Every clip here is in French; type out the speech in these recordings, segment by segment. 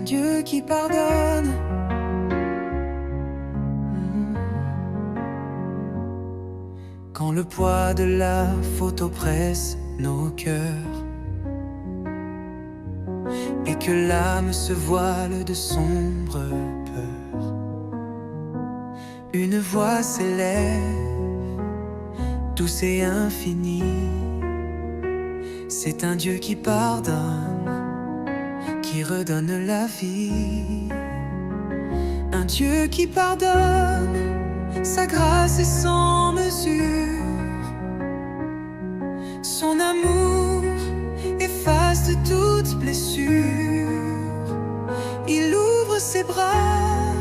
Dieu qui pardonne. Quand le poids de la faute oppresse nos cœurs et que l'âme se voile de sombres peurs, une voix s'élève, douce et infinie. C'est un Dieu qui pardonne, qui redonne la vie. Un Dieu qui pardonne, sa grâce est sans mesure. Son amour efface de toute blessure. Il ouvre ses bras,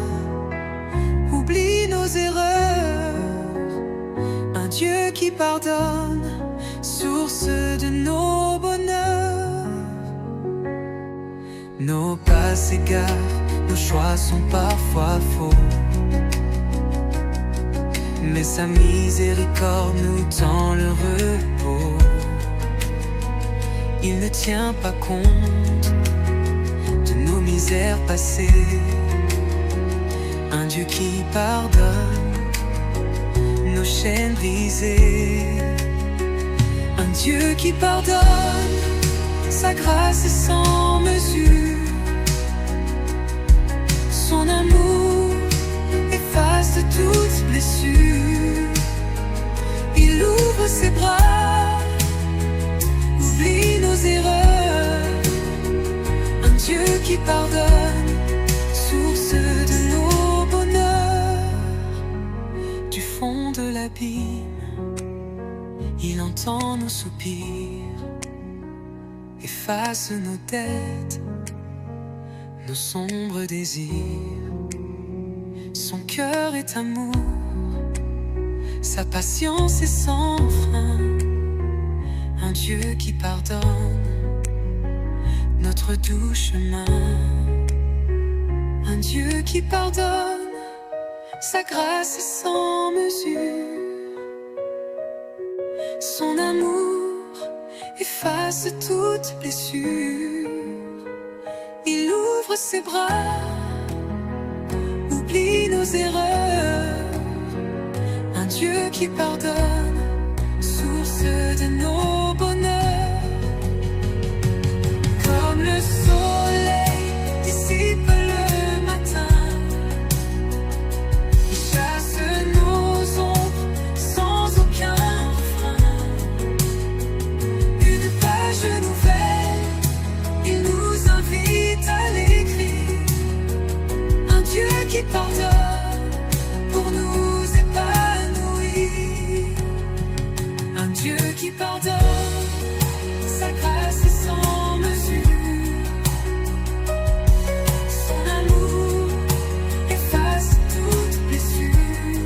oublie nos erreurs. Un Dieu qui pardonne, source de nos bonheurs. Nos pas s'égarent, nos choix sont parfois faux, mais sa miséricorde nous tend le repos. Il ne tient pas compte de nos misères passées. Un Dieu qui pardonne nos chaînes brisées. Un Dieu qui pardonne, sa grâce est sans mesure. Son amour efface de toute blessure. Il ouvre ses bras, oublie nos erreurs. Un Dieu qui pardonne, source de nos bonheurs. Du fond de l'abîme, il entend nos soupirs, efface nos dettes, nos sombres désirs. Son cœur est amour, sa patience est sans frein. Un Dieu qui pardonne notre doux chemin. Un Dieu qui pardonne, sa grâce est sans mesure. Son amour efface toute blessure. Il ouvre ses bras, oublie nos erreurs. Un Dieu qui pardonne, source de nos bonheurs. Comme le soleil dissipe le matin, il chasse nos ombres sans aucun frein. Une page nouvelle, il nous invite à l'écrire. Un Dieu qui pardonne pour nous épanouir. Un Dieu qui pardonne, sa grâce est sans mesure. Son amour efface toute blessure.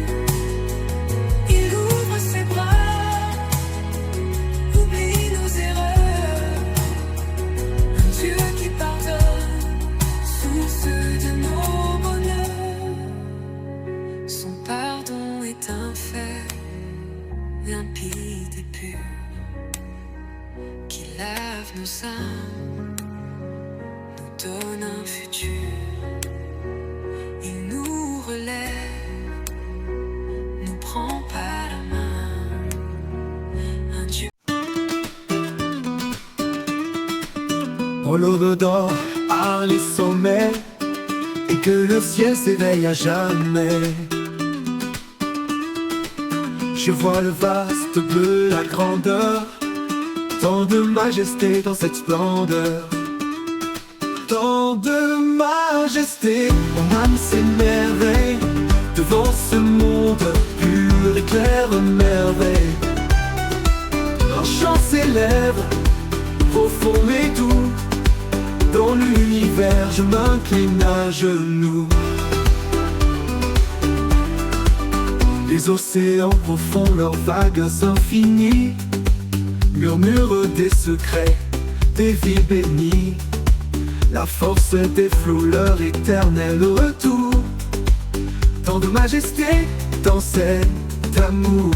Il ouvre ses bras, oublie nos erreurs. Un Dieu qui pardonne, source de nos bonheurs. Son pardon est un fait limpide et pur, qui lave nos âmes, nous donne un futur. Il nous relève, nous prend par la main. Un Dieu. Quand l'aube dort à les sommets et que le ciel s'éveille à jamais, je vois le vaste bleu, la grandeur, tant de majesté dans cette splendeur. Tant de majesté, mon âme s'émerveille devant ce monde pur et clair merveille. Un chant s'élève, profond et doux, dans l'univers je m'incline à genoux. Les océans profonds, leurs vagues infinies, murmurent des secrets, des vies bénies. La force des flots, leur éternel retour. Tant de majesté dans cet amour.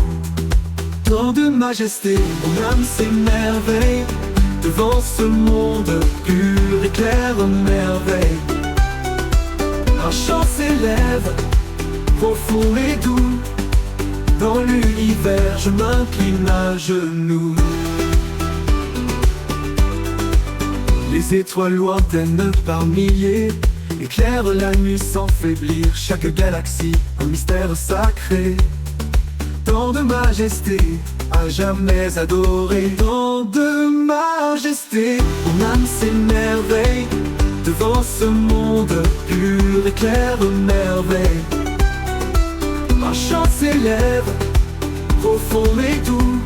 Tant de majesté, mon âme s'émerveille devant ce monde pur et clair merveille. Un chant s'élève, profond et doux. Dans l'univers, je m'incline à genoux. Les étoiles lointaines par milliers éclairent la nuit sans faiblir. Chaque galaxie, un mystère sacré. Tant de majesté, à jamais adoré. Tant de majesté, mon âme s'émerveille devant ce monde pur et clair merveille. Un chant s'élève, profond et doux.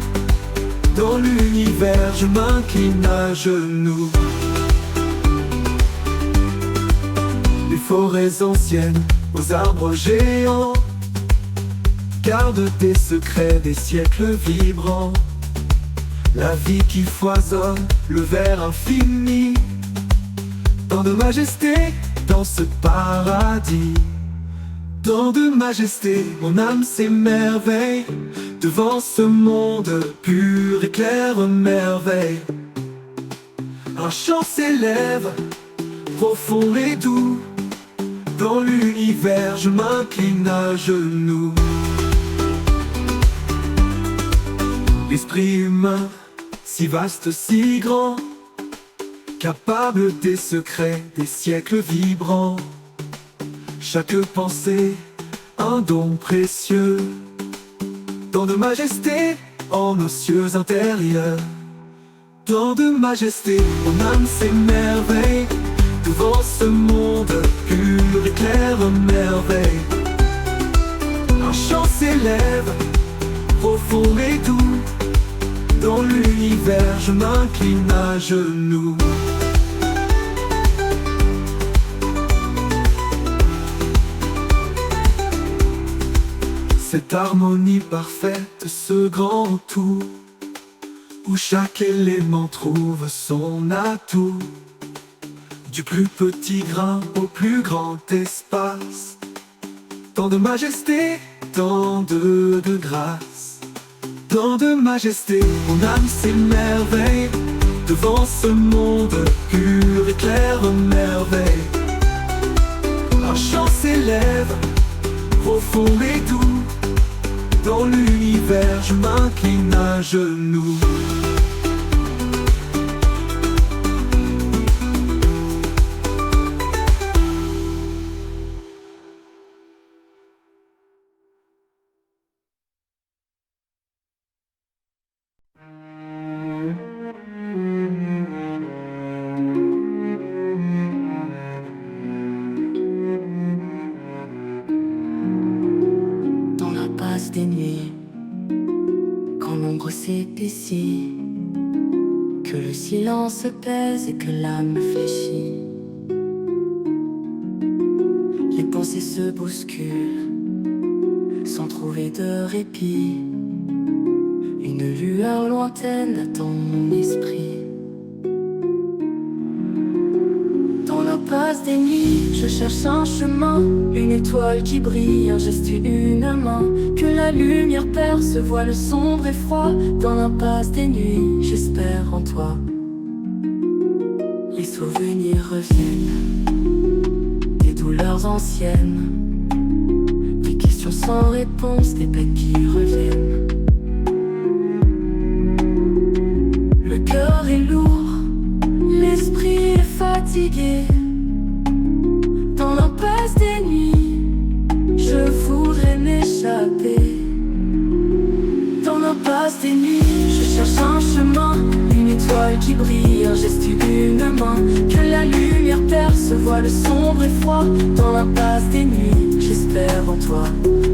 Dans l'univers, je m'incline à genoux. Les forêts anciennes, aux arbres géants, gardent des secrets des siècles vibrants. La vie qui foisonne, le ver infini. Tant de majesté dans ce paradis. Tant de majesté, mon âme s'émerveille devant ce monde pur et clair merveille. Un chant s'élève, profond et doux. Dans l'univers, je m'incline à genoux. L'esprit humain, si vaste, si grand, capable des secrets des siècles vibrants. Chaque pensée, un don précieux. Tant de majesté en nos cieux intérieurs. Tant de majesté, mon âme s'émerveille devant ce monde pur et clair merveille. Un chant s'élève, profond et doux. Dans l'univers, je m'incline à genoux. Cette harmonie parfaite, ce grand tout, où chaque élément trouve son atout. Du plus petit grain au plus grand espace. Tant de majesté, tant de grâce. Tant de majesté, mon âme s'émerveille devant ce monde pur et clair merveille. Un chant s'élève, profond et doux. Dans l'univers, je m'incline à genoux. Des nuits, quand l'ombre s'épaissit, que le silence pèse et que l'âme fléchit. Les pensées se bousculent, sans trouver de répit. Une lueur lointaine attend mon esprit. Dans l'impasse des nuits, je cherche un chemin, une étoile qui brille, un geste, une main. Que la lumière perce, voit le sombre et froid. Dans l'impasse des nuits, j'espère en toi. Les souvenirs reviennent, des douleurs anciennes, des questions sans réponse, des peines qui reviennent. Le cœur est lourd, l'esprit est fatigué. Dans l'impasse des nuits, je voudrais m'échapper. Dans l'impasse des nuits, je cherche un chemin, une étoile qui brille, un geste, une main. Que la lumière perce, voit le sombre et froid. Dans l'impasse des nuits, j'espère en toi.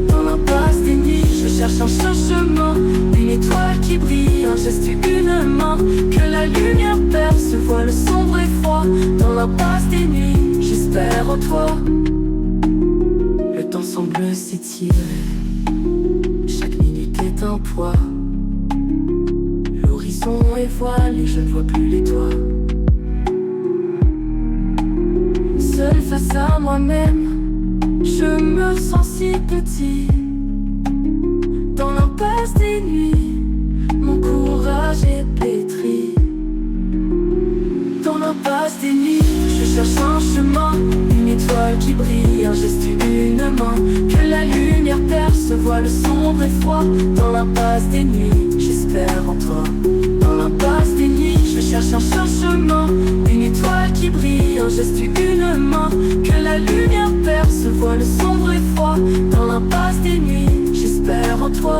Dans l'impasse des nuits, je cherche un chemin, une étoile qui brille, un geste, une main. Que la lumière perce, voit le sombre et froid. Dans l'impasse des nuits, j'espère en toi. Le temps semble s'étirer, chaque minute est un poids. L'horizon est voilé et je ne vois plus les toits. Seul face à moi-même, je me sens si petit. Dans l'impasse des nuits, mon courage est pétri. Dans l'impasse des nuits, je cherche un chemin, une étoile qui brille, un geste, une main, que la lumière percevoit le sombre et froid. Dans l'impasse des nuits, j'espère en toi. Dans l'impasse des nuits, je cherche un chemin, une étoile qui brille, un geste, une main, que la lumière percevoit le sombre et froid. Dans l'impasse des nuits, j'espère en toi.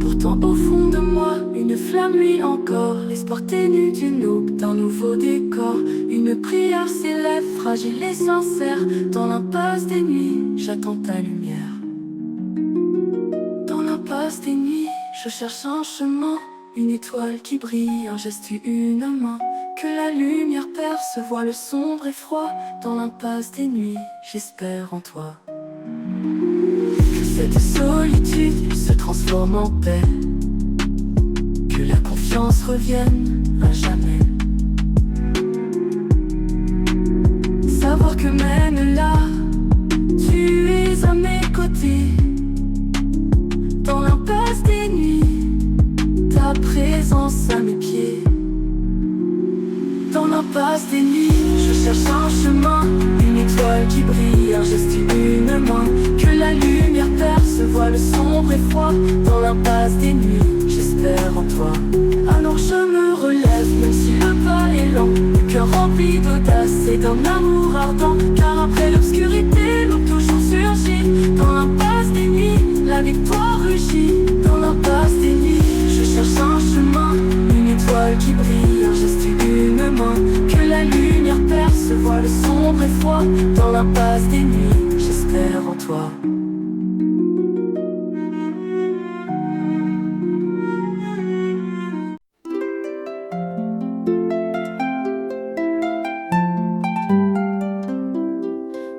Pourtant au fond de moi, une flamme luit encore, l'espoir ténu d'une aube, d'un nouveau décor. Une prière s'élève, fragile et sincère. Dans l'impasse des nuits, j'attends ta lumière. Dans l'impasse des nuits, je cherche un chemin, une étoile qui brille, un geste, une main, que la lumière percevoit le sombre et froid. Dans l'impasse des nuits, j'espère en toi. Que cette solitude se transforme en paix, que la confiance revienne à jamais. Savoir que même là, tu es à mes côtés. Dans l'impasse des nuits, ta présence à mes pieds. Dans l'impasse des nuits, je cherche un chemin, une étoile qui brille, un geste, une main, que la lumière percevoit le sombre et froid. Dans l'impasse des nuits, j'espère en toi. Alors je me relève, même si le pas est lent, le cœur rempli d'audace et d'un amour ardent. Car après l'obscurité, l'aube toujours surgit. Dans l'impasse des nuits, la victoire rugit. Dans l'impasse des nuits, je cherche un chemin, une étoile qui brille, un geste, une main, que la lumière percevoit le sombre et froid. Dans l'impasse des nuits, j'espère en toi.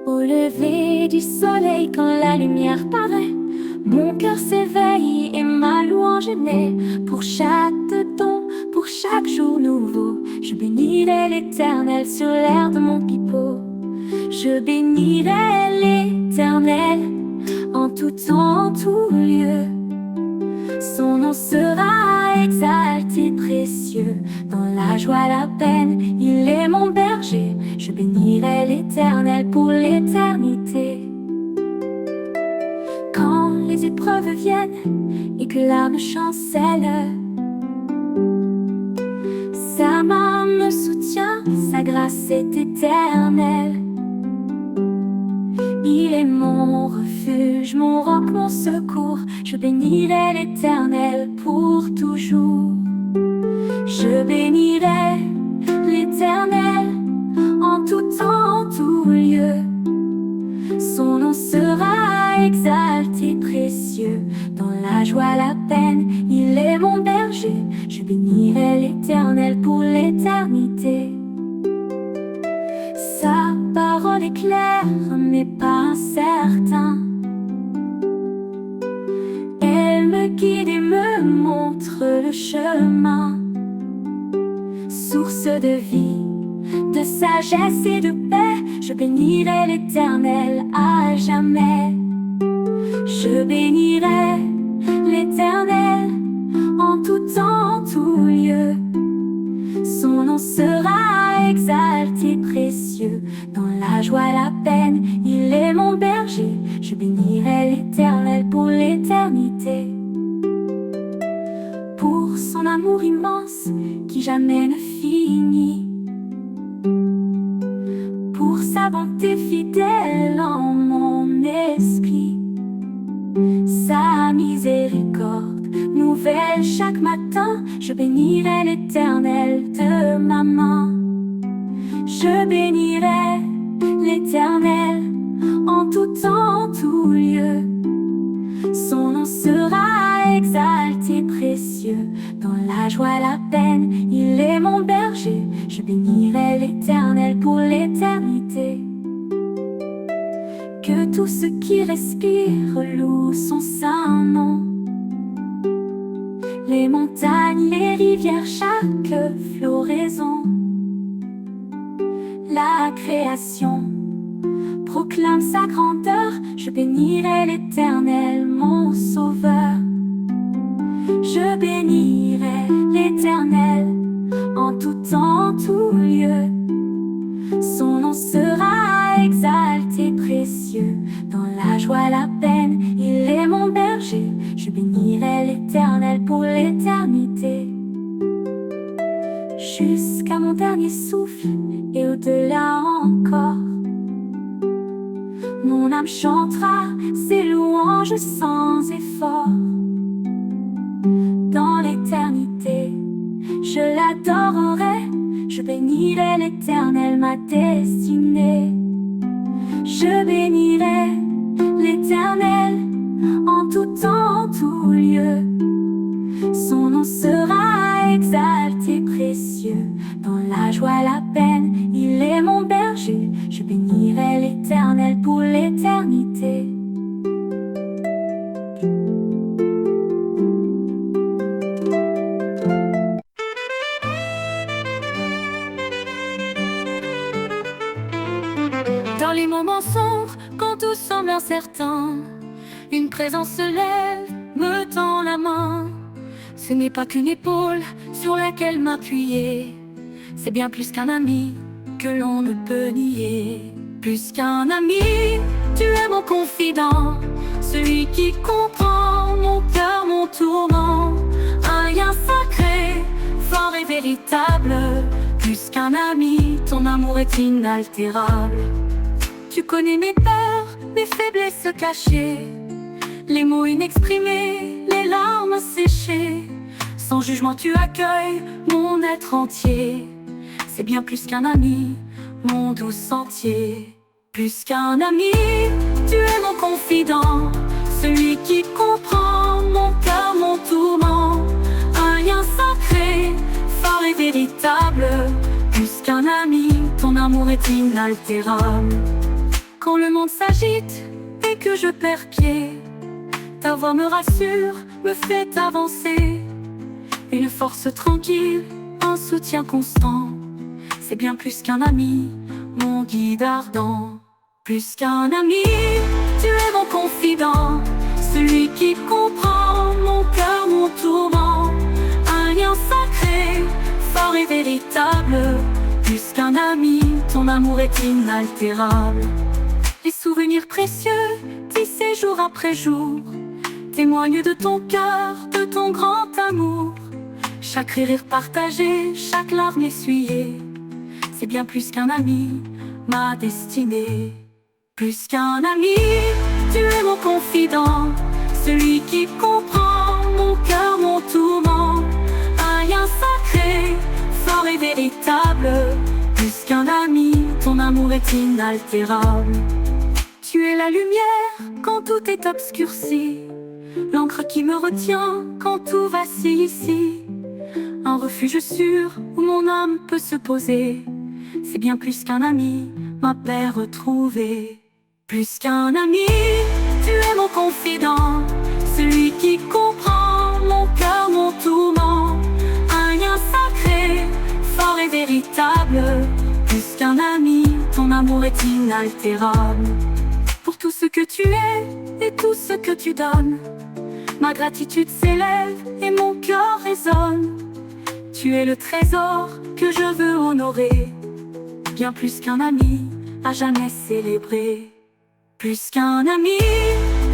Au lever du soleil, quand la lumière paraît, mon cœur s'éveille et ma louange naît. Pour chaque don, pour chaque jour nouveau, je bénirai l'Éternel sur l'air de mon pipeau. Je bénirai l'Éternel en tout temps, en tout lieu. Son nom sera exalté, précieux. Dans la joie, la peine, il est mon berger. Je bénirai l'Éternel pour l'éternité. Quand les épreuves viennent et que l'âme chancelle, sa main me soutient, sa grâce est éternelle. Il est mon refuge, mon roc, mon secours. Je bénirai l'Éternel pour toujours. Je bénirai l'Éternel en tout temps, en tout lieu. Son nom sera exalté, précieux. Dans la joie, la peine, il est mon berger. Je bénirai l'Éternel pour l'éternité. Sa parole est claire, mais pas incertain. Elle me guide et me montre le chemin. Source de vie, de sagesse et de paix, je bénirai l'Éternel à jamais. Je bénirai l'Éternel en tout temps, en tout lieu. Son nom sera exalté, précieux. Dans la joie, la peine, il est mon berger. Je bénirai l'Éternel pour l'éternité. Pour son amour immense qui jamais ne finit, pour sa bonté fidèle en mon esprit, sa miséricorde nouvelle chaque matin. Je bénirai l'Éternel de ma main. Je bénirai l'Éternel en tout temps, en tout lieu. Son nom sera exalté, précieux. Dans la joie, la peine, il est mon berger. Je bénirai l'Éternel pour l'éternité. Que tout ce qui respire loue son saint nom. Les montagnes, les rivières, chaque floraison. La création proclame sa grandeur. Je bénirai l'Éternel, mon sauveur. Je bénirai l'Éternel en tout temps, en tout lieu. Son nom sera exalté, précieux. joie, la peine, il est mon berger. Je bénirai l'Éternel pour l'éternité, jusqu'à mon dernier souffle et au-delà encore. Mon âme chantera ses louanges sans effort. Dans l'éternité, je l'adorerai, je bénirai l'Éternel, ma destinée. Je bénirai l'Éternel en tout temps, en tout lieu. Son nom sera exalté, précieux. Dans la joie, la peine, il est mon berger. Je bénirai l'Éternel pour l'éternité. Dans les moments sombres, quand tout semble incertain, une présence se lève, me tend la main. Ce n'est pas qu'une épaule sur laquelle m'appuyer, c'est bien plus qu'un ami que l'on ne peut nier. Plus qu'un ami, tu es mon confident, celui qui comprend mon cœur, mon tourment. Un lien sacré, fort et véritable. Plus qu'un ami, ton amour est inaltérable. Tu connais mes peurs, mes faiblesses cachées, les mots inexprimés, les larmes séchées. Sans jugement tu accueilles mon être entier. C'est bien plus qu'un ami, mon doux sentier. Plus qu'un ami, tu es mon confident, celui qui comprend mon cœur, mon tourment. Un lien sacré, fort et véritable. Plus qu'un ami, ton amour est inaltérable. Quand le monde s'agite et que je perds pied, ta voix me rassure, me fait avancer. Une force tranquille, un soutien constant. C'est bien plus qu'un ami, mon guide ardent. Plus qu'un ami, tu es mon confident, celui qui comprend mon cœur, mon tourment. Un lien sacré, fort et véritable. Plus qu'un ami, ton amour est inaltérable. Les souvenirs précieux, tissés jour après jour, témoignent de ton cœur, de ton grand amour. Chaque rire partagé, chaque larme essuyée, c'est bien plus qu'un ami, ma destinée. Plus qu'un ami, tu es mon confident, celui qui comprend mon cœur, mon tourment. Un lien sacré, fort et véritable. Plus qu'un ami, ton amour est inaltérable. Tu es la lumière quand tout est obscurci, l'encre qui me retient quand tout vacille ici. Un refuge sûr où mon âme peut se poser. C'est bien plus qu'un ami, ma paix retrouvée. Plus qu'un ami, tu es mon confident, celui qui comprend mon cœur, mon tourment. Un lien sacré, fort et véritable. Plus qu'un ami, ton amour est inaltérable. Pour tout ce que tu es et tout ce que tu donnes, ma gratitude s'élève et mon cœur résonne. Tu es le trésor que je veux honorer, bien plus qu'un ami, à jamais célébrer. Plus qu'un ami,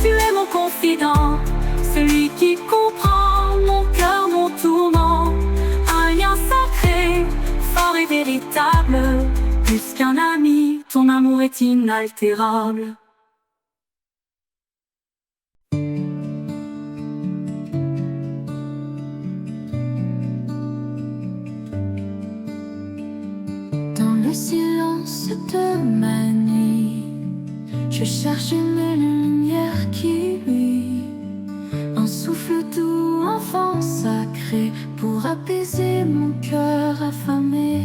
tu es mon confident, celui qui comprend mon cœur, mon tourment. Un lien sacré, fort et véritable. Plus qu'un ami, ton amour est inaltérable. Le silence de ma nuit, je cherche une lumière qui luit, un souffle doux, un vent sacré pour apaiser mon cœur affamé.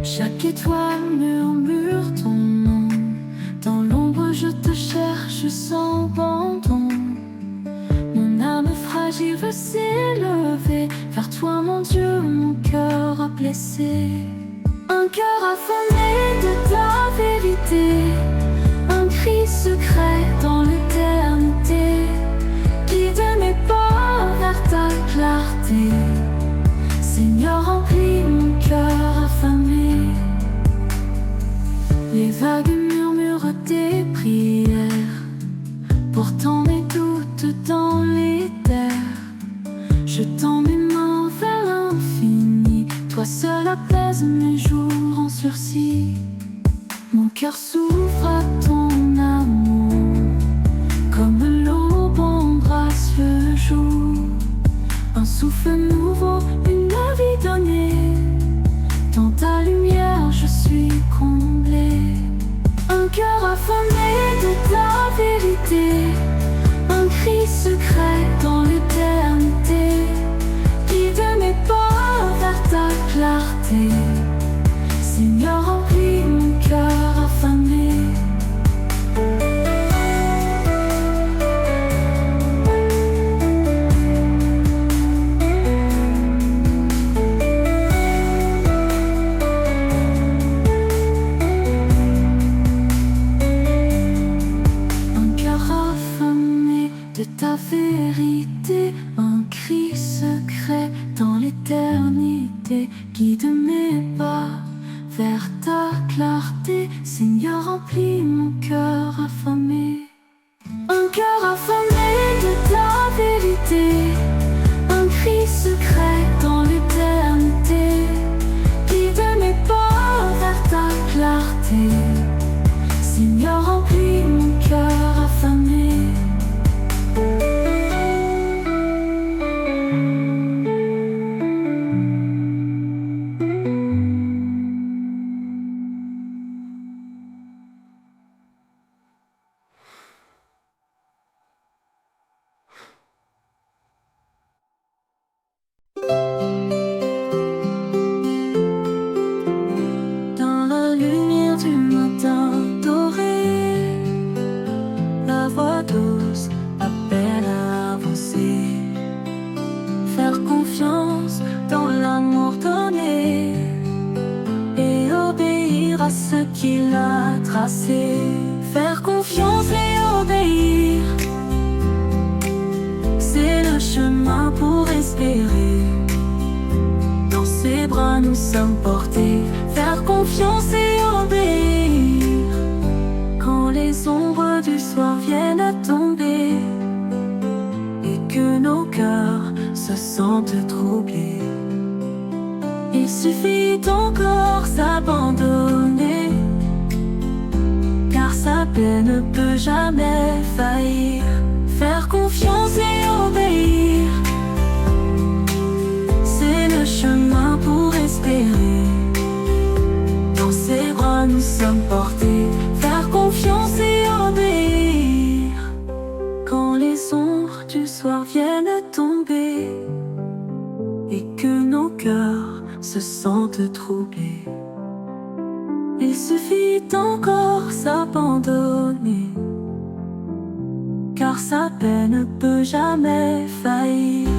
Chaque étoile murmure ton nom, dans l'ombre je te cherche sans abandon. Mon âme fragile veut s'élever vers toi mon Dieu, mon cœur a blessé. Un cœur affamé de ta vérité, un cri secret dans l'éternité. Guide mes pas vers ta clarté, Seigneur remplis mon cœur affamé. Les vagues murmurent tes prières, Toi seul apaise mes jours en sursis. Mon cœur s'ouvre à ton amour, comme l'aube embrasse le jour. Un souffle nouveau, une vie donnée. Dans ta lumière je suis comblé. Un cœur affamé de ta vérité, un cri secret dans l'éternité. Guide mes pas vers ta clarté. Seigneur, remplis mon cœur affamé. De ta vérité, un cri secret dans l'éternité. Guide mes pas vers ta clarté. Seigneur, remplis mon cœur affamé. Un cœur affamé de ta vérité, un cri secret dans l'éternité. Guide mes pas vers ta clarté. Seigneur, remplis mon cœur affamé. Dans la lumière du matin doré, la voix douce appelle à avancer. Faire confiance dans l'amour donné et obéir à ce qu'il a tracé. Faire confiance et obéir, c'est le chemin pour espérer. Dans ses bras nous sommes portés. Faire confiance et obéir quand les ombres du soir viennent à tomber et que nos cœurs se sentent troublés. Il suffit encore s'abandonner, car sa paix ne peut jamais faillir. Faire confiance et obéir, c'est le chemin pour espérer. Dans ses bras nous sommes portés. Faire confiance et obéir quand les ombres du soir viennent à tomber et que nos cœurs se sentent troublés. Il suffit encore s'abandonner, car sa paix ne peut jamais faillir.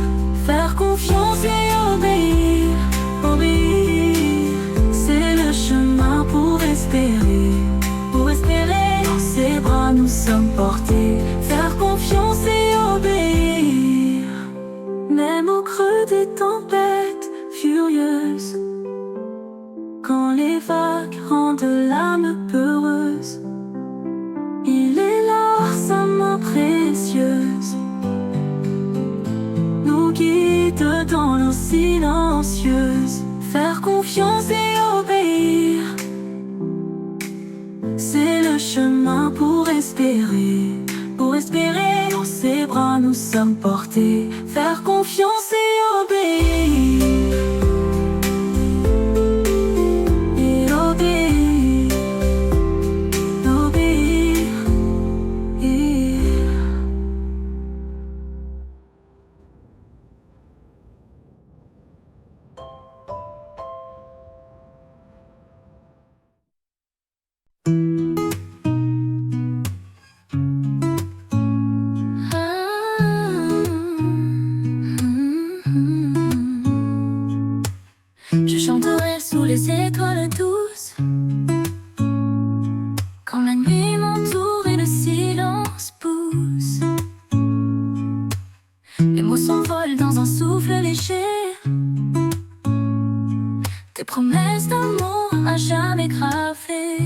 Faire confiance et obéir, obéir, c'est le chemin pour espérer. Pour espérer, dans ses bras nous sommes portés. Faire confiance et obéir, même au creux des tempêtes furieuses, quand les vagues rendent l'âme peureuse, il est là, sa main précieuse nous guide dans l'eau silencieuse. Faire confiance et obéir, c'est le chemin pour espérer. Pour espérer, dans ses bras nous sommes portés. Faire confiance et obéir, et obéir, obéir, et... Je chanterai sous les étoiles douces, quand la nuit m'entoure et le silence pousse. Les mots s'envolent dans un souffle léger, des promesses d'amour à jamais gravées.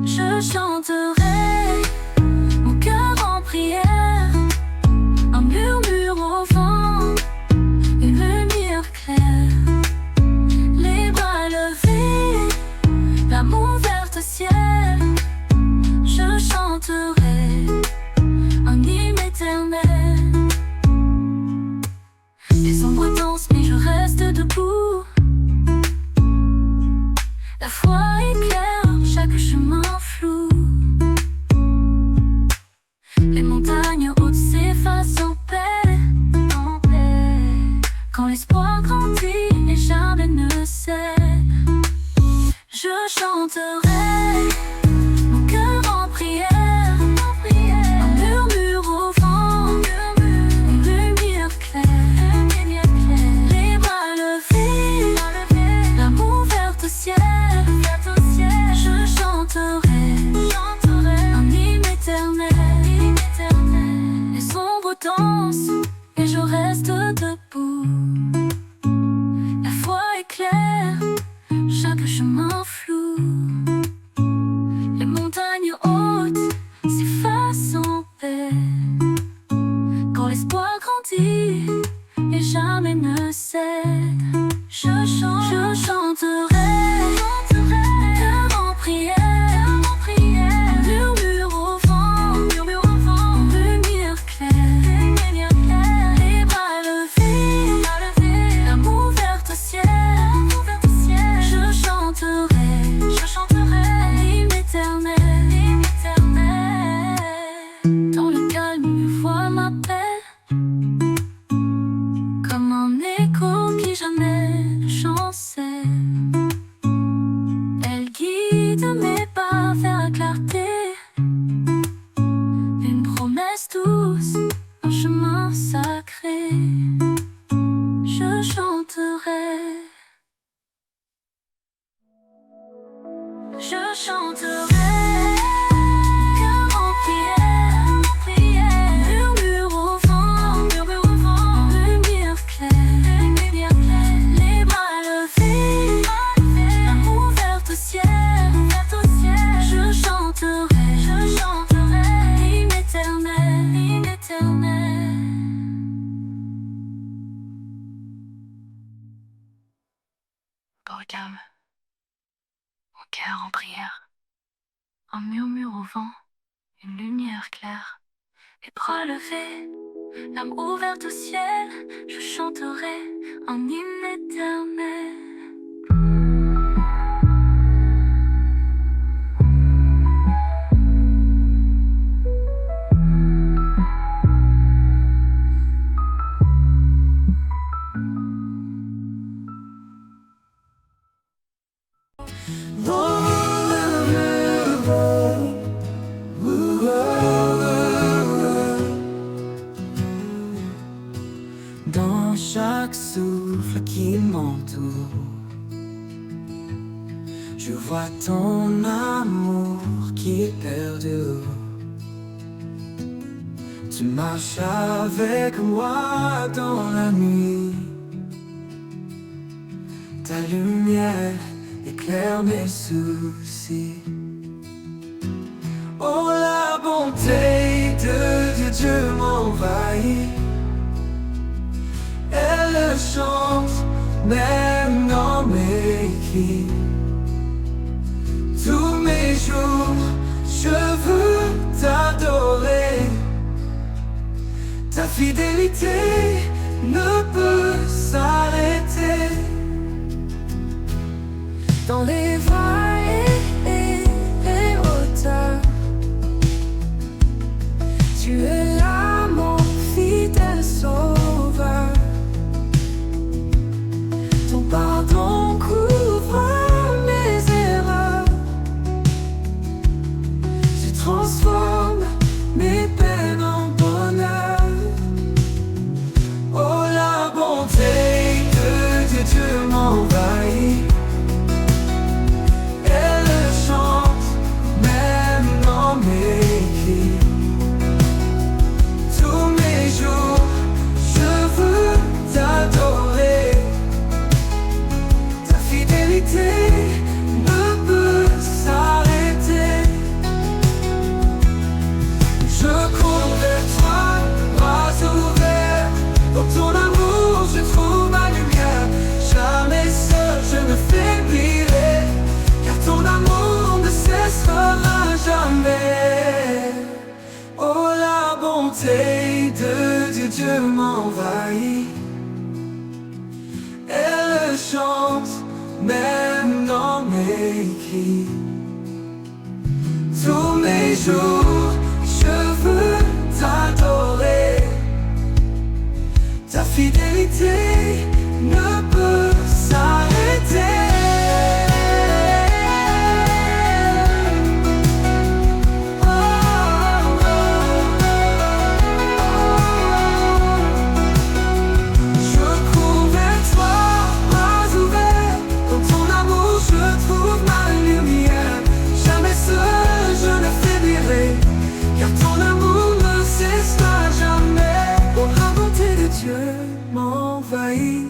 Je chanterai mon cœur en prière, un murmure au vent, une lumière claire. debout. La foi éclaire chaque chemin flou. Les montagnes hautes s'effacent en paix, en paix. Quand l'espoir grandit et jamais ne cède, je chanterai mon cœur en prière, un murmure au vent, une lumière claire, les bras levés, l'amour ouvert au ciel. Je chanterai un hymne éternel. Les ombres dansent et je reste debout. La foi éclaire chaque chemin flou. Les montagnes hautes s'effacent en paix. Quand l'espoir grandit et jamais ne cède, je chanterai cœur en prière, murmure au vent, lumière claire, les bras levés, l'amour ouvert au ciel. Je chanterai un hymne éternel. Dans le calme, une voix m'appelle, comme un écho qui jamais ne chancelle. Elle guide mes pas vers la clarté, une promesse douce, un chemin sacré. Je chanterai. Je chanterai cœur en prière, murmure au vent, lumière claire, les bras levés, l'amour ouvert au ciel. Je chanterai hymne éternel. Borgam, mon cœur en prière, un murmure au vent, une lumière claire, les bras levés, l'âme ouverte au ciel. Je chanterai un hymne éternel. Dans chaque souffle qui m'entoure, je vois ton amour qui perdure. Tu marches avec moi dans la nuit, ta lumière éclaire mes soucis. Oh, la bonté de Dieu m'envahit. Elle chante même dans mes cris. Tous mes jours, je veux t'adorer. Ta fidélité ne peut s'arrêter. Dans les vallées et les hauteurs, tu es là, mon fidèle sauveur. Ton pardon couvre mes erreurs. Tu transformes mes peines en bonheur. Oh, la bonté chante, même dans mes cris. Tous mes jours, je veux t'adorer. Ta fidélité ne peut s'arrêter.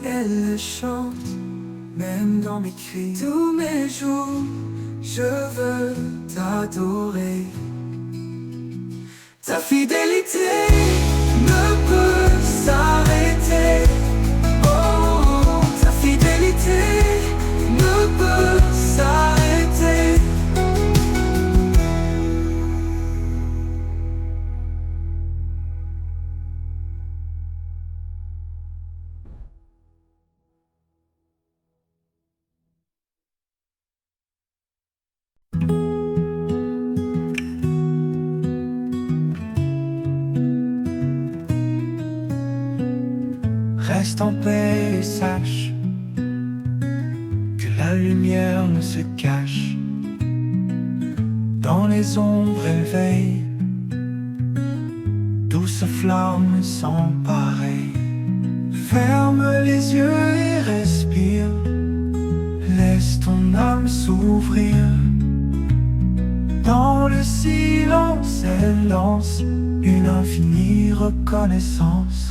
Elle chante, même dans mes cris. Tous mes jours, je veux t'adorer. Ta fidélité ne peut s'arrêter. Oh, ta fidélité ne peut s'arrêter. Reste en paix et sache que la lumière ne se cache. Dans les ombres elle veille, douce flamme sans pareil. Ferme les yeux et respire, laisse ton âme s'ouvrir. Dans le silence elle lance une infinie reconnaissance.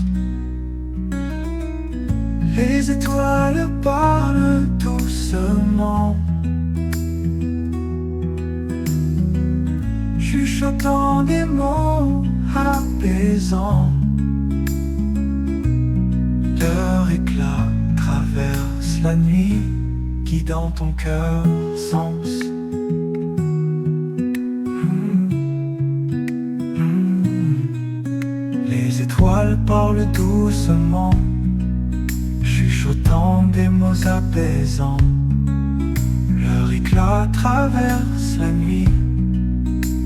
Les étoiles parlent doucement, chuchotant des mots apaisants. Leur éclat traverse la nuit, guidant ton cœur sens. Les étoiles parlent doucement, chuchotant des mots apaisants. Leur éclat traverse la nuit,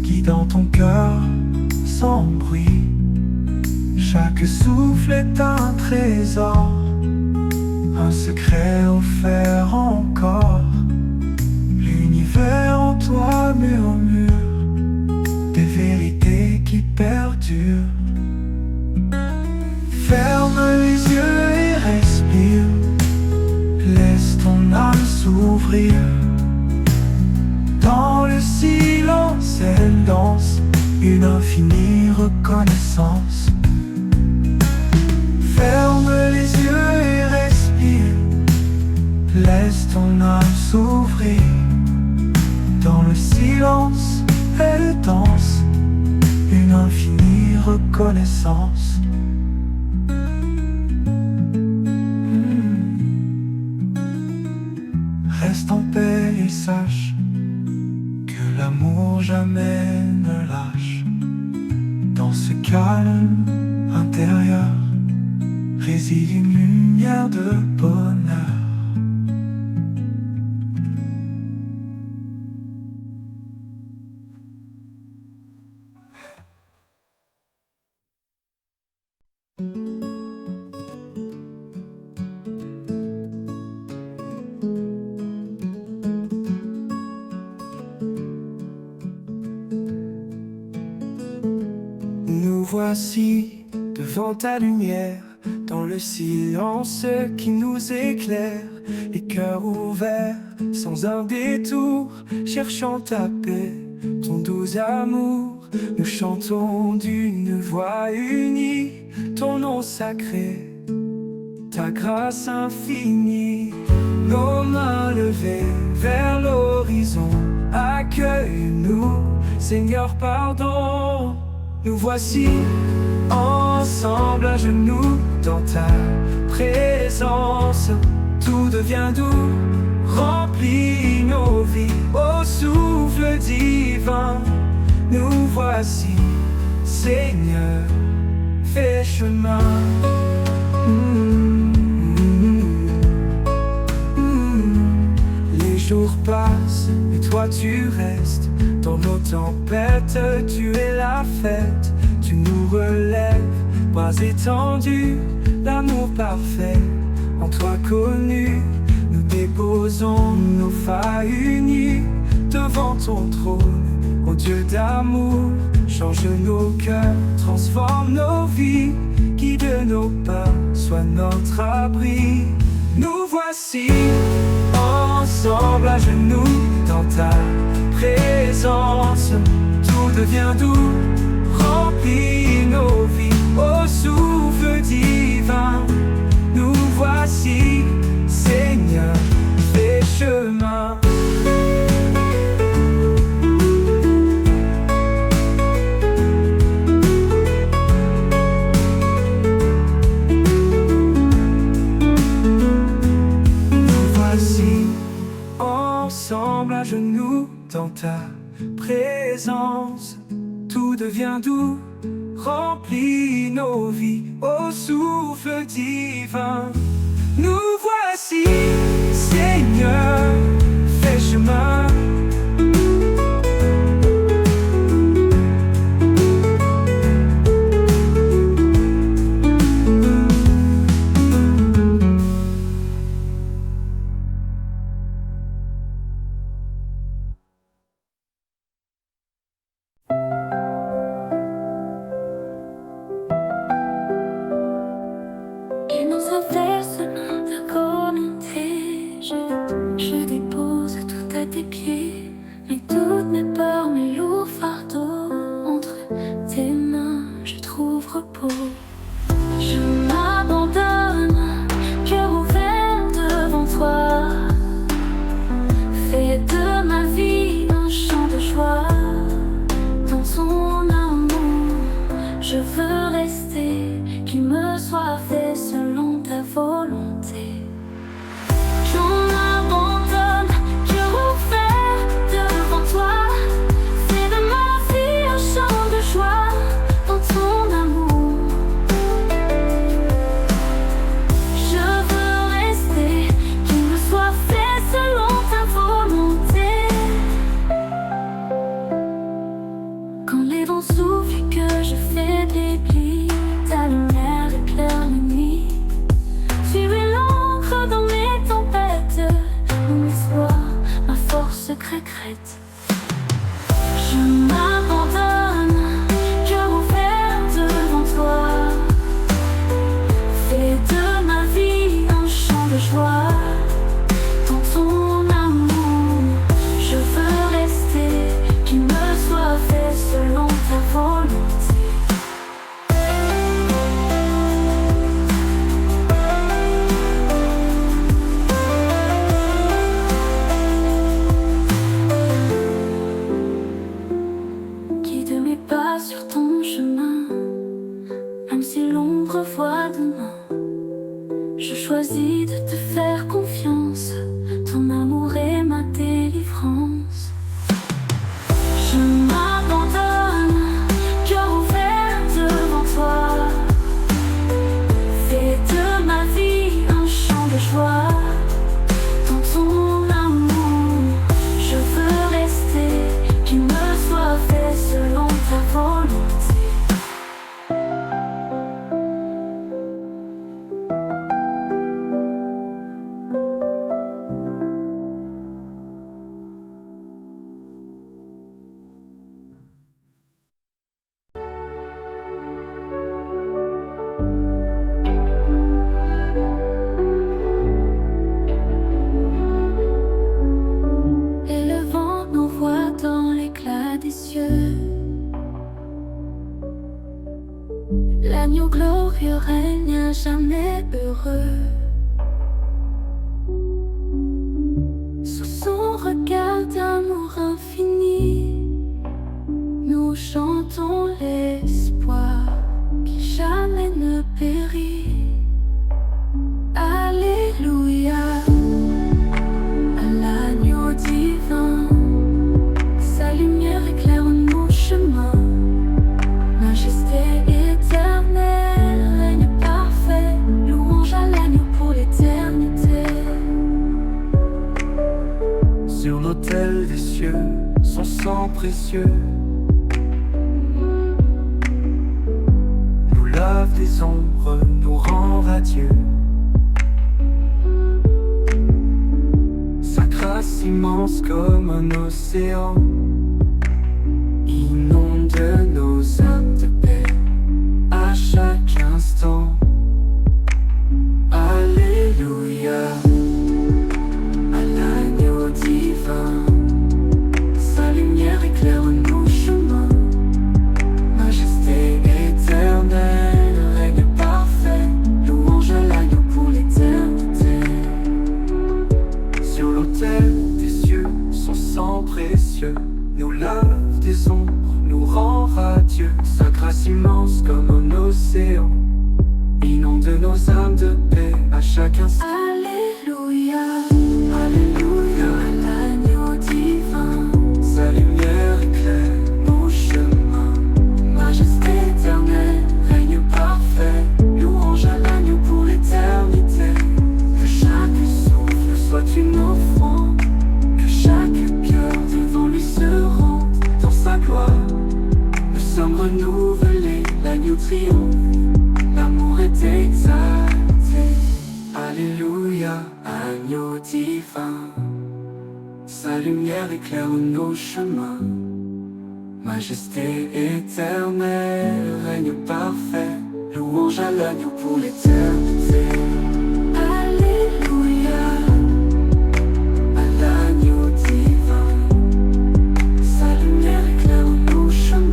guidant ton cœur sans bruit. Chaque souffle est un trésor, un secret offert encore. L'univers en toi murmure des vérités qui perdurent. Ferme les yeux et respire, laisse ton âme s'ouvrir. Dans le silence elle danse une infinie reconnaissance. Ferme les yeux et respire, laisse ton âme s'ouvrir. Dans le silence elle danse une infinie reconnaissance. Reste en paix et sache que l'amour jamais ne lâche. Dans ce calme intérieur réside une lumière de bonheur. Nous voici devant ta lumière, dans le silence qui nous éclaire, les cœurs ouverts, sans un détour, cherchant ta paix, ton doux amour. Nous chantons d'une voix unie, ton nom sacré, ta grâce infinie. Nos mains levées vers l'horizon, accueille-nous, Seigneur, pardon. Nous voici ensemble à genoux dans ta présence. Tout devient doux, remplit nos vies au souffle divin. Nous voici, Seigneur, fais chemin. jours passent et toi tu restes. Dans nos tempêtes, tu es la fête. Tu nous relèves, bras étendus, l'amour parfait. En toi connu, nous déposons nos failles unies devant ton trône. Ô Dieu d'amour, change nos cœurs, transforme nos vies, guide nos pas, sois notre abri. Nous voici ensemble à genoux dans ta présence. Tout devient doux, remplit nos vies au souffle divin. Nous voici, Seigneur, fais chemin. Ensemble à genoux dans ta présence, tout devient doux, remplit nos vies au souffle divin. Nous voici, Seigneur, fais chemin. Il nous appelle selon ta volonté. Je dépose tout à tes pieds, mais toutes mes peurs, mes lourds fardeaux. Entre tes mains, je trouve repos. Je m'abandonne, cœur ouvert devant toi. Fais de ma vie un chant de joie. Dans ton amour, je veux rester, qu'il me soit fait selon ta volonté. J'en abandonne, cœur ouvert devant toi. Fais de ma vie un chant de joie dans ton amour. Je veux rester, qu'il me soit fait selon ta volonté. Quand les vents soufflent et que je faiblis, ta lumière éclaire les nuits. Tu es l'encre dans mes tempêtes, mon espoir, ma force secrète. Je m'abandonne, cœur ouvert devant toi. Fais de ma vie un chant de joie. Dans ton amour, je veux rester, qu'il me soit fait selon ta volonté. Guide mes pas sur ton chemin, même si l'ombre voit demain. Je choisis de te faire confiance, ton amour est ma délivrance. Je m'abandonne, cœur ouvert devant toi. Fais de ma vie un chant de joie. Dans ton amour, je veux rester, qu'il me soit fait selon ta volonté. l'autel des cieux, son sang précieux nous lave des ombres, nous rend radieux. Sa grâce immense comme un océan inonde nos âmes de paix à chaque instant. Alléluia, à l'agneau divin, sa lumière éclaire nos chemins. Majesté éternelle, règne parfait, louange à l'agneau pour l'éternité. Sur l'autel des cieux, son sang précieux nous lave des ombres, nous rend radieux. Sa grâce immense comme un océan inonde nos âmes de paix à chaque instant. Alléluia, Alléluia, à l'agneau divin, sa lumière éclaire nos chemins. Majesté éternelle, règne parfait, louange à l'agneau pour l'éternité. Que chaque souffle soit une offrande, que chaque cœur devant lui se rende. dans sa gloire. Nous sommes renouvelés, l'agneau triomphe, l'amour est exalté. Alléluia, Agneau divin, sa lumière éclaire nos chemins. Majesté éternelle, règne parfait, louange à l'agneau pour l'éternité. alléluia, à l'agneau divin, sa lumière éclaire nos chemins.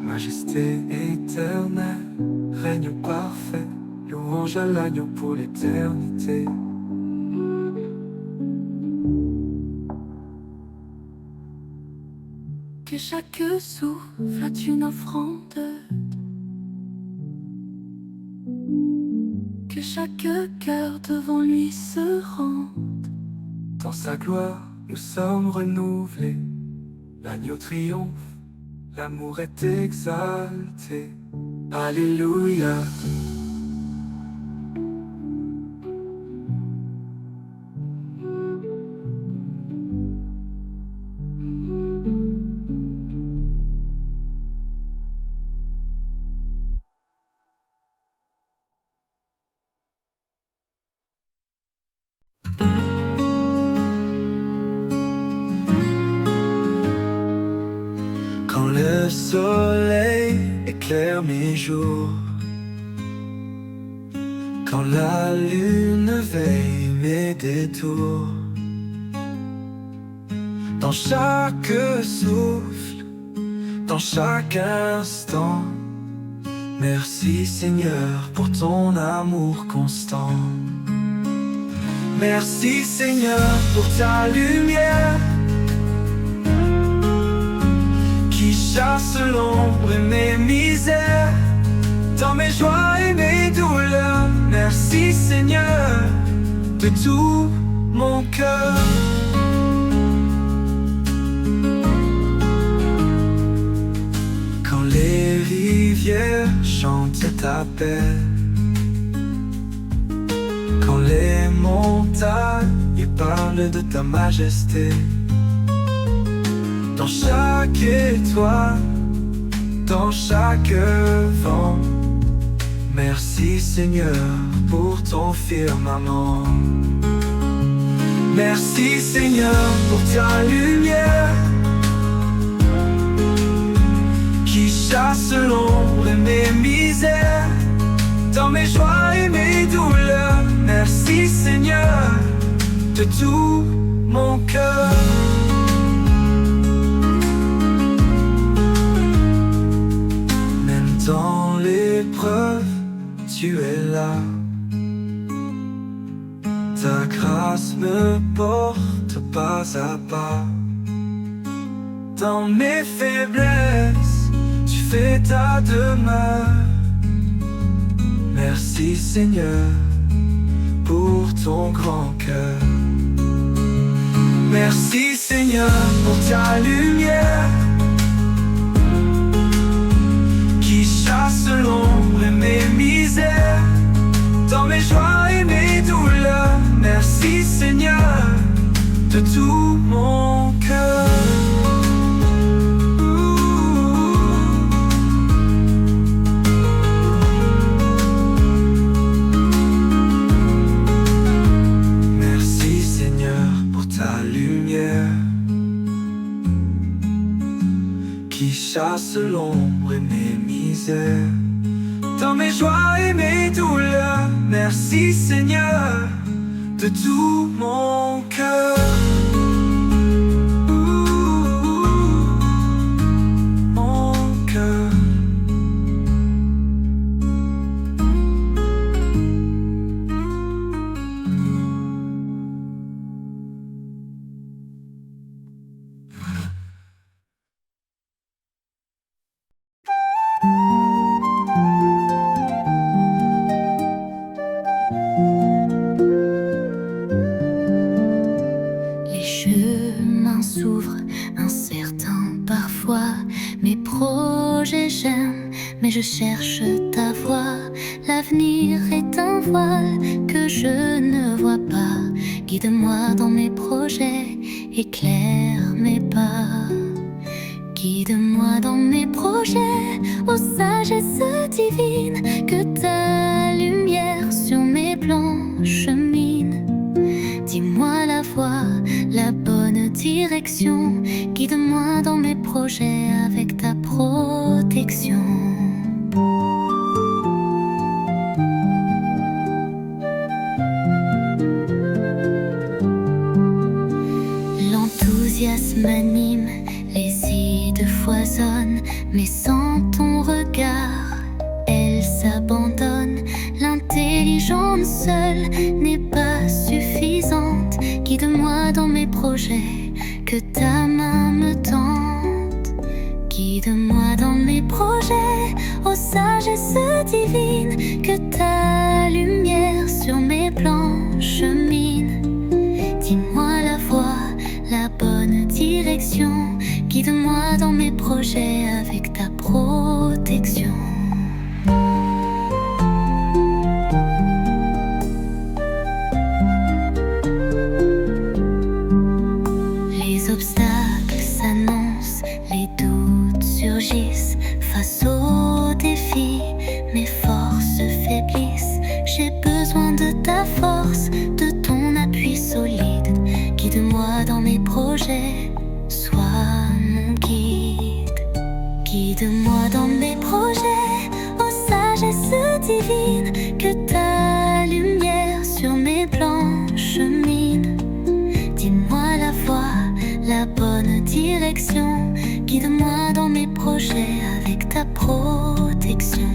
Majesté éternelle, règne parfait, louange à l'agneau pour l'éternité. Que chaque souffle soit une offrande, que chaque cœur devant lui se rende. Dans sa gloire, nous sommes renouvelés. L'agneau triomphe, l'amour est exalté. Alléluia. Quand le soleil éclaire mes jours, quand la lune veille mes détours, dans chaque souffle, dans chaque instant, merci Seigneur pour ton amour constant. Merci Seigneur pour ta lumière qui chasse l'ombre et mes misères, dans mes joies et mes douleurs. Merci Seigneur de tout mon cœur. Quand les rivières chantent ta paix, quand les montagnes parlent de ta majesté, dans chaque étoile, dans chaque vent, merci Seigneur pour ton firmament. Merci Seigneur pour ta lumière qui chasse l'ombre et mes misères, dans mes joies et mes douleurs. Merci Seigneur de tout mon cœur. Même dans l'épreuve, tu es là. Ta grâce me porte pas à pas. Dans mes faiblesses, tu fais ta demeure. Merci Seigneur pour ton grand cœur. Merci Seigneur pour ta lumière qui chasse l'ombre et mes misères, dans mes joies et mes douleurs. chasse l'ombre et mes misères. Dans mes joies et mes douleurs, merci Seigneur, de tout mon cœur. Mon cœur. Les chemins s'ouvrent, incertains parfois. Mes projets j'aime, mais je cherche ta voix. L'avenir est un voile que je ne vois pas. Guide-moi dans mes projets, éclaire mes pas. Guide-moi dans mes projets, ô sagesse divine, que ta lumière sur mes plans chemine. Dis-moi la voie, la bonne direction. Guide-moi dans mes projets avec ta protection. L'enthousiasme m'anime, les idées foisonnent, mais sans ton regard, elles s'abandonnent. L'intelligence seule n'est pas suffisante. Guide-moi dans mes projets, que ta main me tente. Guide-moi dans mes projets, ô sagesse divine, que ta lumière sur mes plans chemine. Dis-moi la voie, la bonne direction. Guide-moi dans mes projets avec ta protection. Les obstacles s'annoncent, les doutes surgissent. Face aux défis, mes forces faiblissent. J'ai besoin de ta force, de ton appui solide. Guide-moi dans mes projets, sois mon guide. Guide-moi dans mes projets, ô sagesse divine, que ta lumière sur mes plans chemine. Dis-moi la voie, la bonne direction. Guide-moi dans mes projets avec ta protection.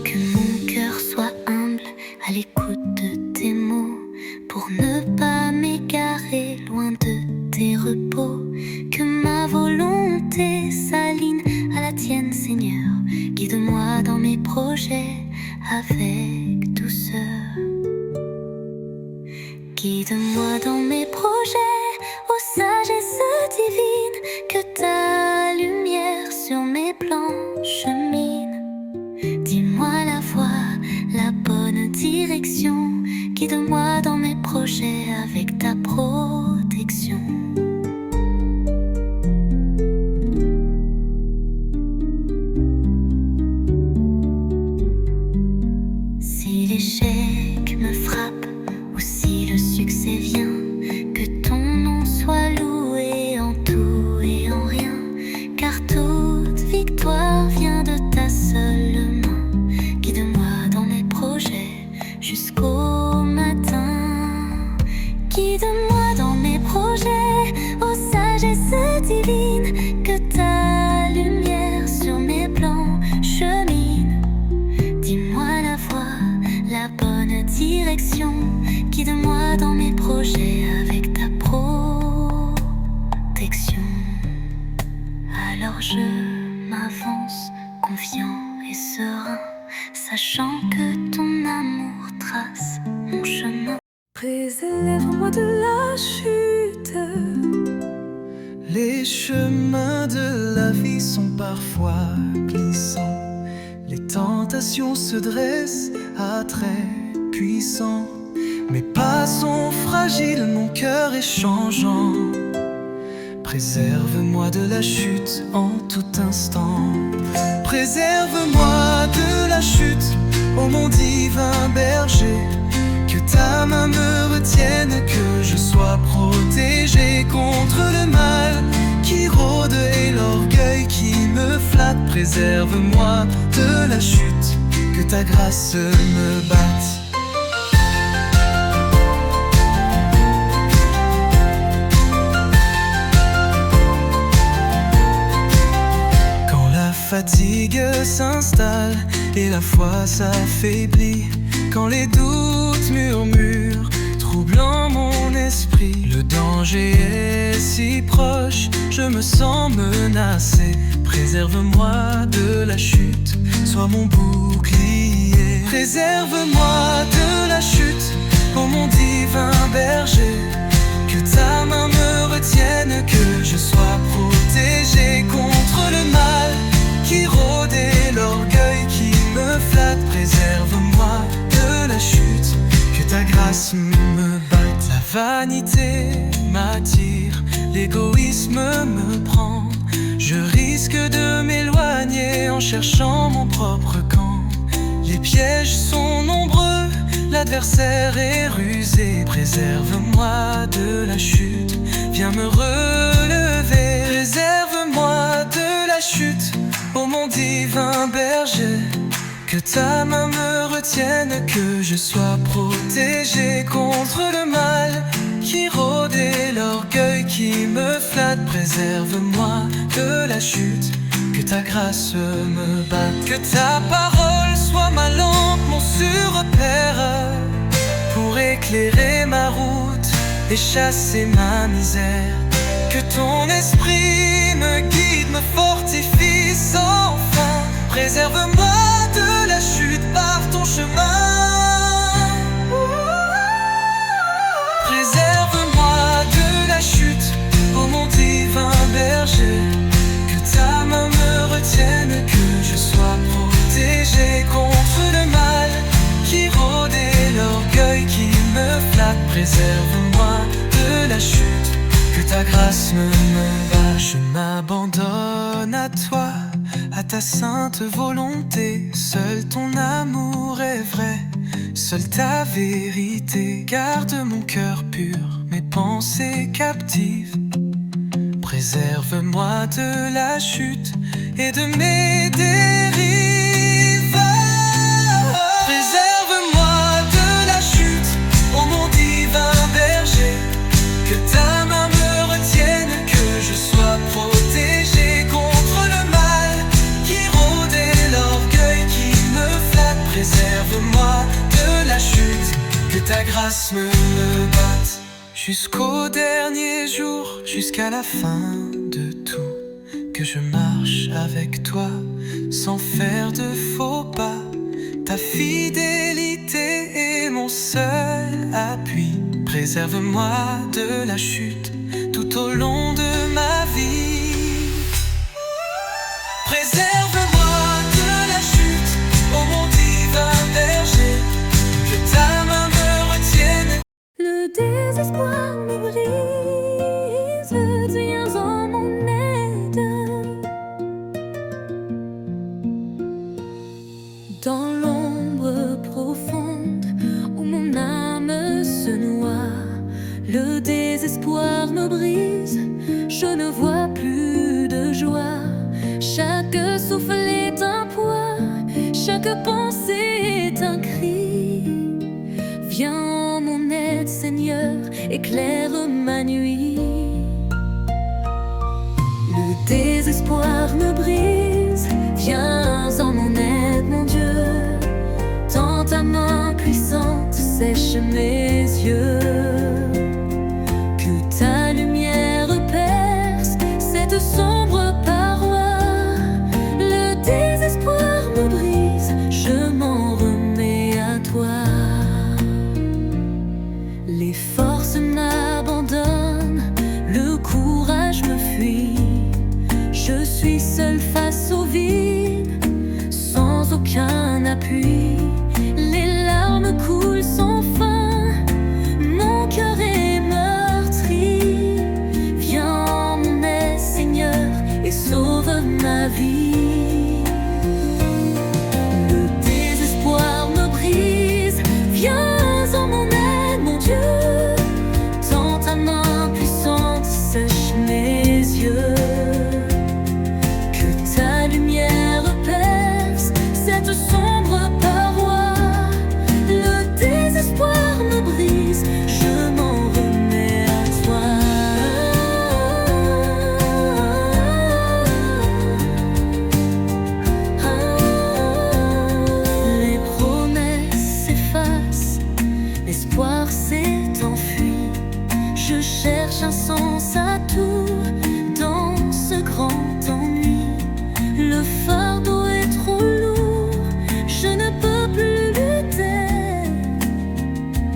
Que mon cœur soit humble à l'écoute de tes mots, pour ne pas m'égarer loin de tes repos. Que ma volonté s'aligne à la tienne, Seigneur. Guide-moi dans mes projets avec douceur. Guide-moi dans mes projets, ô sagesse divine, que ta lumière sur mes plans chemine. Dis-moi la voie, la bonne direction. Guide-moi dans mes projets avec ta protection. Si l'échec me frappe ou si le succès vient, que ton nom soit loué en tout et en rien, car toute victoire vient de ta seule main. Guide-moi dans mes projets jusqu'au matin. Guide-moi dans mes projets, ô sagesse divine, que ta lumière sur mes plans chemine. Dis-moi la voie, la bonne direction. Guide-moi dans mes projets avec ta protection. Alors je m'avance, confiant et serein, sachant que ton amour trace mon chemin. Préserve-moi de la chute. Les chemins de la vie sont parfois glissants. Les tentations se dressent à traits puissants. Mes pas sont fragiles, mon cœur est changeant. Préserve-moi de la chute en tout instant. Préserve-moi de la chute, ô mon divin berger. ta main me retienne, que je sois protégé contre le mal qui rôde et l'orgueil qui me flatte. Préserve-moi de la chute, que ta grâce me batte. Quand la fatigue s'installe et la foi s'affaiblit, quand les doutes murmurent, troublant mon esprit, le danger est si proche, je me sens menacé. Préserve-moi de la chute, sois mon bouclier. Préserve-moi de la chute, ô mon divin berger. Que ta main me retienne, que je sois protégé contre le mal qui rôde et l'orgueil qui me flatte. Préserve-moi de la chute, que ta grâce me batte. La vanité m'attire, l'égoïsme me prend. Je risque de m'éloigner en cherchant mon propre camp. Les pièges sont nombreux, l'adversaire est rusé. Préserve-moi de la chute, viens me relever. Préserve-moi de la chute, ô mon divin berger. Que ta main me retienne, que je sois protégé contre le mal qui rôde et l'orgueil qui me flatte. Préserve-moi de la chute, que ta grâce me batte. Que ta parole soit ma lampe, mon sûr repère, pour éclairer ma route et chasser ma misère. Que ton esprit me guide, me fortifie sans fin. Préserve-moi de la chute par ton chemin. Préserve-moi de la chute, ô mon divin berger. Que ta main me retienne, que je sois protégé contre le mal qui rôde et l'orgueil qui me flatte. Préserve-moi de la chute, que ta grâce me batte. Je m'abandonne à toi, à ta sainte volonté. Seul ton amour est vrai, seule ta vérité. Garde mon cœur pur, mes pensées captives. Préserve-moi de la chute et de mes dérives. Préserve-moi de la chute, ô mon divin berger. Que ta main me retienne, que je sois protégé contre le mal qui rôde et l'orgueil qui me flatte. Préserve-moi de la chute, que ta grâce me batte. Jusqu'au dernier jour, jusqu'à la fin de tout, que je marche avec toi sans faire de faux pas. Ta fidélité est mon seul appui. Préserve-moi de la chute tout au long de ma vie. Préserve-moi de la chute, ô mon divin berger. Que ta main me retienne. Le désespoir me brise, viens en mon aide. Dans l'ombre profonde où mon âme se noie, le désespoir me brise, je ne vois plus de joie. Chaque souffle est un poids, chaque pensée est un cri. Viens en mon aide, Seigneur, éclaire ma nuit. Le désespoir me brise, viens en mon aide, mon Dieu. Tends ta main puissante, sèche mes yeux. Que ta lumière perce cette sombre paroi. Le désespoir me brise, je m'en remets à toi. Les forces m'abandonnent, le courage me fuit. Je suis seul face au vide, sans aucun appui. Les larmes coulent sans fin, mon pense à tout dans ce grand ennui. Le fardeau est trop lourd, je ne peux plus lutter.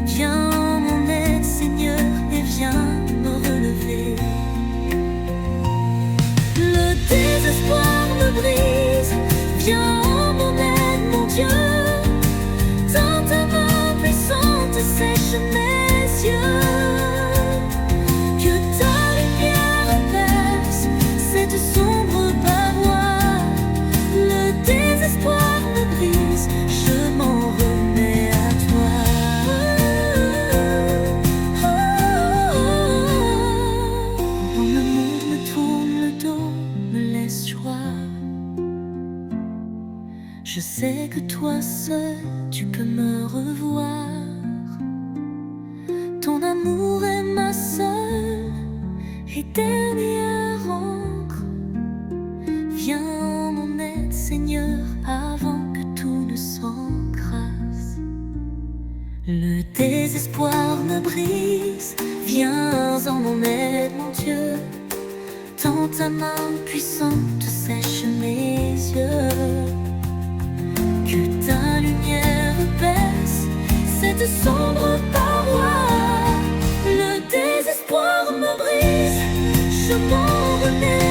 Viens en mon aide, Seigneur, et viens me relever. Le désespoir me brise, viens en mon aide, mon Dieu. Dans ta main puissante sèche mes yeux. Que ta lumière apaise cette sombre paroi. Le désespoir me brise, je m'en remets à toi. Quand le monde me tourne le dos, me laisse joie. Je sais que toi seul, tu peux me revoir. Ton amour est ma seule et dernière encre. Viens en mon aide, Seigneur, avant que tout ne s'encrasse. Le désespoir me brise, viens en mon aide, mon Dieu. Dans ta main puissante sèche mes yeux. Que ta lumière baisse cette sombre paroi. Le désespoir me brise, je m'en remets